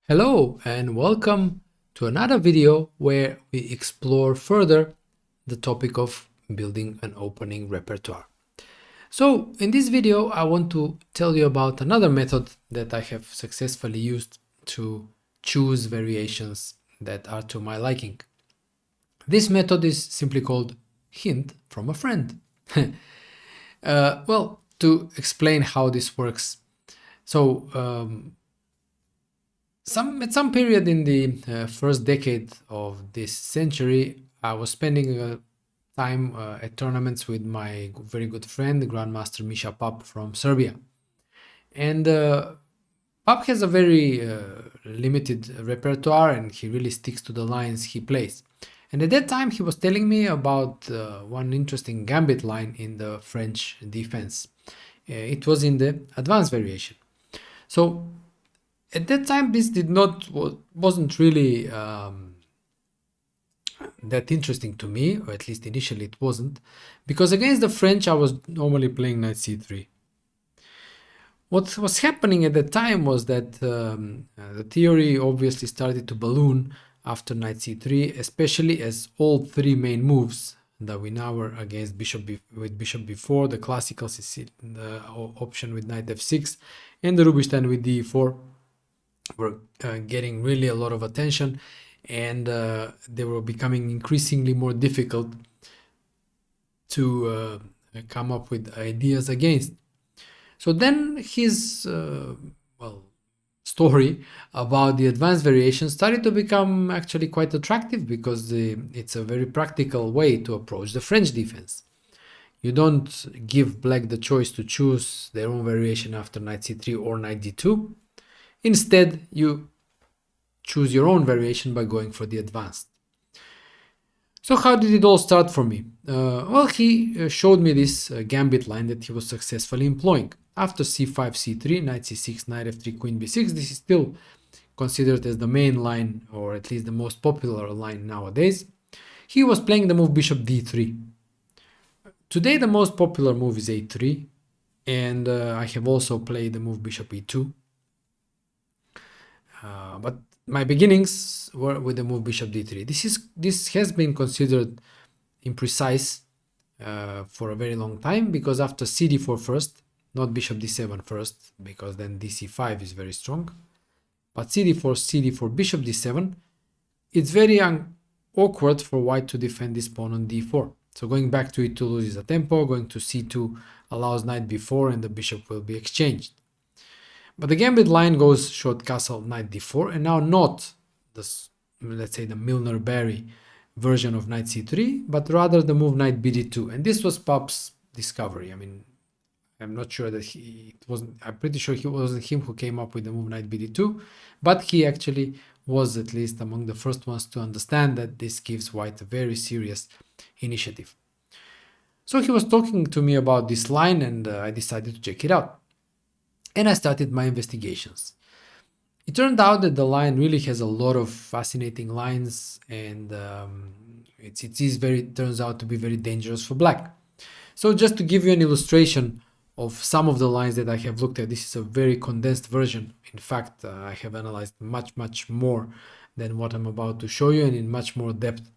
Hello and welcome to another video where we explore further the topic of building an opening repertoire. So in this video I want to tell you about another method that I have successfully used to choose variations that are to my liking. This method is simply called hint from a friend. Well, to explain how this works. So at some period in the first decade of this century, I was spending time at tournaments with my very good friend, Grandmaster Misha Pap from Serbia. And Pap has a very limited repertoire and he really sticks to the lines he plays. And at that time, he was telling me about one interesting gambit line in the French defense. It was in the advanced variation. So at that time, this wasn't really that interesting to me, or at least initially it wasn't, because against the French I was normally playing knight c3. What was happening at the time was that the theory obviously started to balloon after knight c3, especially as all three main moves that we now were against with bishop b4, the classical the option with knight f6, and the Rubinstein with d4 were getting really a lot of attention, and they were becoming increasingly more difficult to come up with ideas against. So then his story about the advanced variation started to become actually quite attractive, because it's a very practical way to approach the French defense. You don't give black the choice to choose their own variation after knight c3 or knight d2. Instead, you choose your own variation by going for the advanced. So how did it all start for me? Well, he showed me this gambit line that he was successfully employing. After c5, c3, knight c6, knight f3, queen b6, this is still considered as the main line, or at least the most popular line nowadays. He was playing the move bishop d3. Today the most popular move is a3, and I have also played the move bishop e2. But my beginnings were with the move bishop d3. This has been considered imprecise for a very long time, because after cd4 first, not bishop d7 first, because then dc5 is very strong, but cd4, bishop d7, it's very awkward for white to defend this pawn on d4. So going back to e2 loses a tempo, going to c2 allows knight b4, and the bishop will be exchanged. But the gambit line goes short castle knight d4, and now not this, let's say, the Milner-Barry version of knight c3, but rather the move knight bd2. And this was Pap's discovery. I mean, I'm not sure that I'm pretty sure it wasn't him who came up with the move knight bd2, but he actually was at least among the first ones to understand that this gives white a very serious initiative. So he was talking to me about this line, and I decided to check it out. And I started my investigations. It turned out that the line really has a lot of fascinating lines, and it turns out to be very dangerous for black. So just to give you an illustration of some of the lines that I have looked at, this is a very condensed version. In fact, I have analyzed much more than what I'm about to show you, and in much more depth.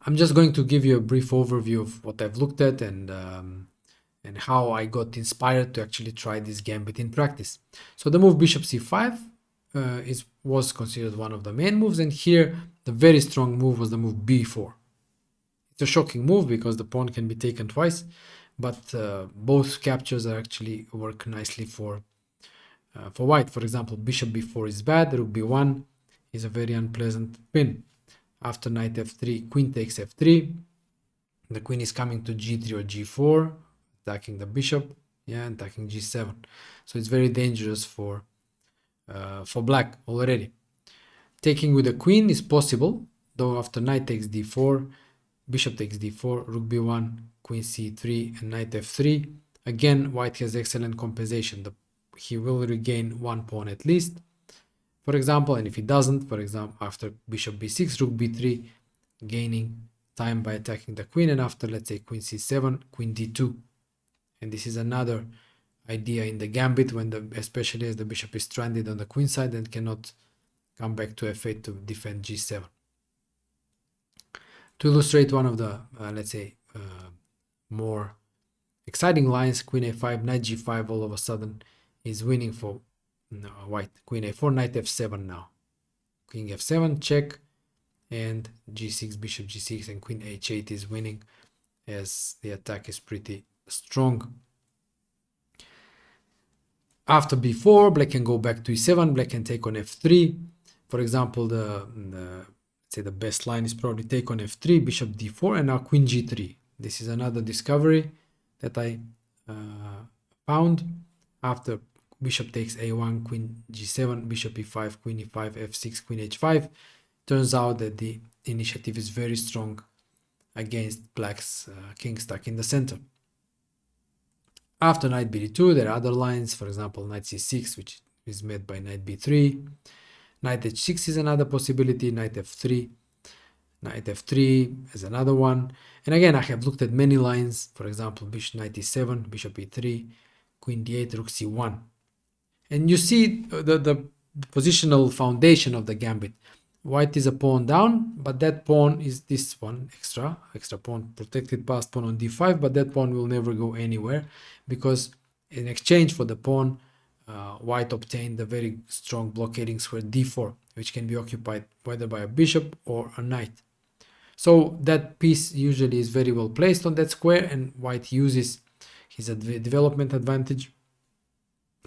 I'm just going to give you a brief overview of what I've looked at, and how I got inspired to actually try this gambit in practice. So the move bishop c5 was considered one of the main moves, and here the very strong move was the move b4. It's a shocking move because the pawn can be taken twice, but both captures actually work nicely for white. For example, bishop b4 is bad, rook b1 is a very unpleasant pin. After knight f3, queen takes f3, the queen is coming to g3 or g4, attacking the bishop, attacking g7. So it's very dangerous for black already. Taking with the queen is possible, though after knight takes d4, bishop takes d4, rook b1, queen c3, and knight f3. Again, white has excellent compensation. He will regain one pawn at least, for example, and if he doesn't, for example, after bishop b6, rook b3, gaining time by attacking the queen, and after, let's say, queen c7, queen d2. And this is another idea in the gambit when especially as the bishop is stranded on the queen side and cannot come back to f8 to defend g7. To illustrate one of the let's say more exciting lines, queen a5, knight g5 all of a sudden is winning for white. Queen a4, knight f7 now. King f7, check, and g6, bishop g6, and queen h8 is winning as the attack is pretty strong. After b4, black can go back to e7, black can take on f3. For example, let's say the best line is probably take on f3, bishop d4, and now queen g3. This is another discovery that I found. After bishop takes a1, queen g7, bishop e5, queen e5, f6, queen h5. Turns out that the initiative is very strong against black's king stuck in the center. After knight b2, there are other lines, for example, knight c6, which is met by knight b3. Knight h6 is another possibility, knight f3. Knight f3 is another one. And again, I have looked at many lines, for example, bishop knight e7, bishop e3, queen d8, rook c1. And you see the positional foundation of the gambit. White is a pawn down, but that pawn is this one, extra pawn, protected passed pawn on d5, but that pawn will never go anywhere because in exchange for the pawn, white obtained a very strong blockading square d4, which can be occupied whether by a bishop or a knight. So that piece usually is very well placed on that square, and white uses his development advantage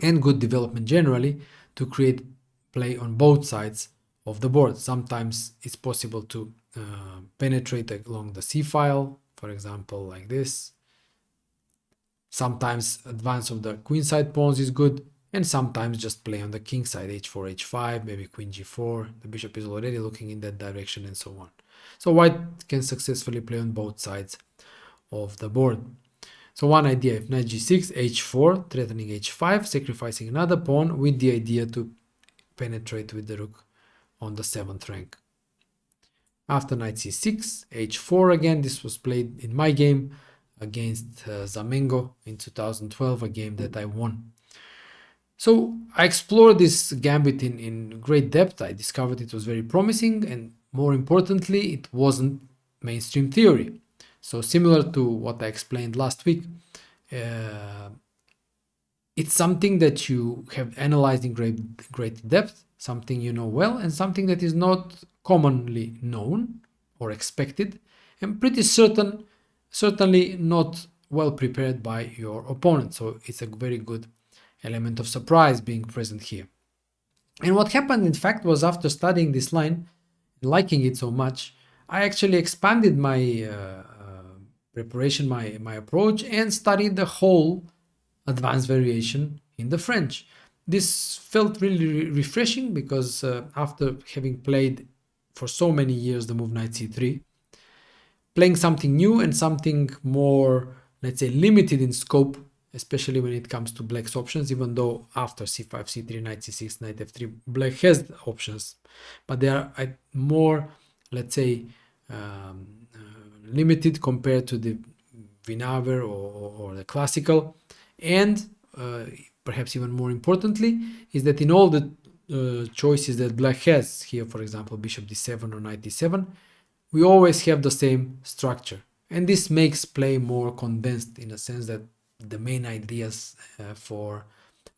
and good development generally to create play on both sides of the board. Sometimes it's possible to penetrate along the c file, for example, like this. Sometimes advance of the queen side pawns is good, and sometimes just play on the king side, h4, h5, maybe queen g4. The bishop is already looking in that direction and so on. So white can successfully play on both sides of the board. So one idea, if knight g6, h4, threatening h5, sacrificing another pawn with the idea to penetrate with the rook on the 7th rank. After knight c6, h4 again. This was played in my game against Zamengo in 2012, a game that I won. So I explored this gambit in great depth. I discovered it was very promising, and more importantly, it wasn't mainstream theory. So similar to what I explained last week, it's something that you have analyzed in great depth, something you know well, and something that is not commonly known or expected, and pretty certainly not well prepared by your opponent. So it's a very good element of surprise being present here. And what happened, in fact, was after studying this line, liking it so much, I actually expanded my preparation, my approach, and studied the whole advanced variation in the French. This felt really refreshing because after having played for so many years the move knight c3, playing something new and something more, let's say, limited in scope, especially when it comes to black's options, even though after c5, c3, knight c6, knight f3, black has options, but they are more, let's say, limited compared to the Winawer or the classical. And perhaps even more importantly is that in all the choices that black has here, for example, bishop d7 or knight d7, we always have the same structure. And this makes play more condensed in a sense that the main ideas for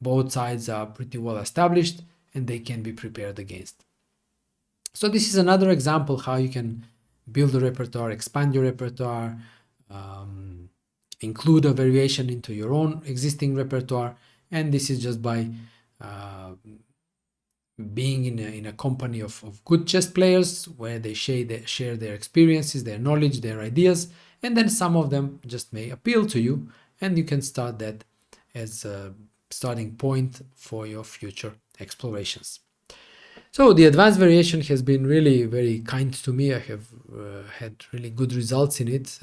both sides are pretty well established and they can be prepared against. So this is another example how you can build a repertoire, expand your repertoire, include a variation into your own existing repertoire, and this is just by being in a company of good chess players where they share their experiences, their knowledge, their ideas, and then some of them just may appeal to you, and you can start that as a starting point for your future explorations. So the advanced variation has been really very kind to me. I have had really good results in it.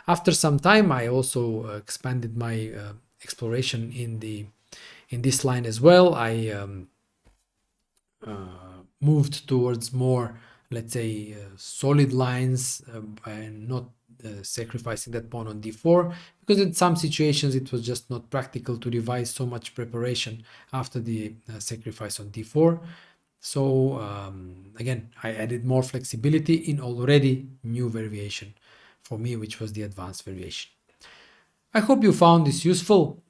After some time, I also expanded my exploration in this line as well. I moved towards more, let's say, solid lines and not sacrificing that pawn on d4, because in some situations it was just not practical to revise so much preparation after the sacrifice on d4. So again, I added more flexibility in already new variation for me, which was the advanced variation. I hope you found this useful.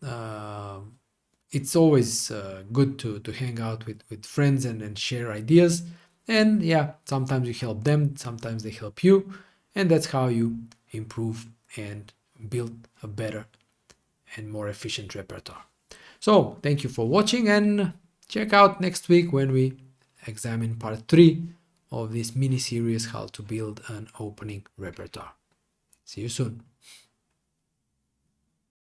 It's always good to hang out with friends and share ideas. And yeah, sometimes you help them, sometimes they help you. And that's how you improve and build a better and more efficient repertoire. So thank you for watching, and check out next week when we examine part 3 of this mini series, how to build an opening repertoire. See you soon.